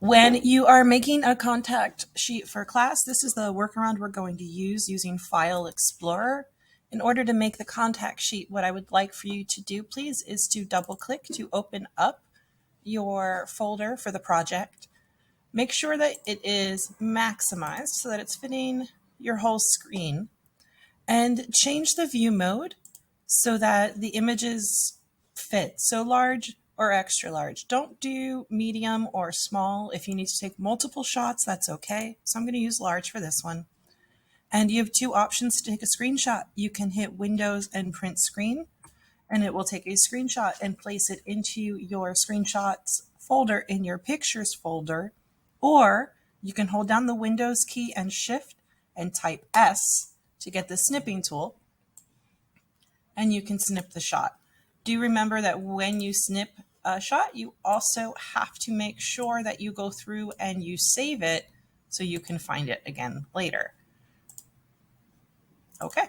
When you are making a contact sheet for class, this is the workaround we're going to use using File Explorer. In order to make the contact sheet, what I would like for you to do, please, is to double click to open up your folder for the project. Make sure that it is maximized so that it's fitting your whole screen, and change the view mode so that the images fit. So large or extra large. Don't do medium or small. If you need to take multiple shots, that's okay. So I'm going to use large for this one. And you have two options to take a screenshot. You can hit Windows and print screen, and it will take a screenshot and place it into your screenshots folder in your pictures folder. Or you can hold down the Windows key and Shift and type S to get the snipping tool, and you can snip the shot. Do remember that when you snip a shot, you also have to make sure that you go through and you save it so you can find it again later. Okay.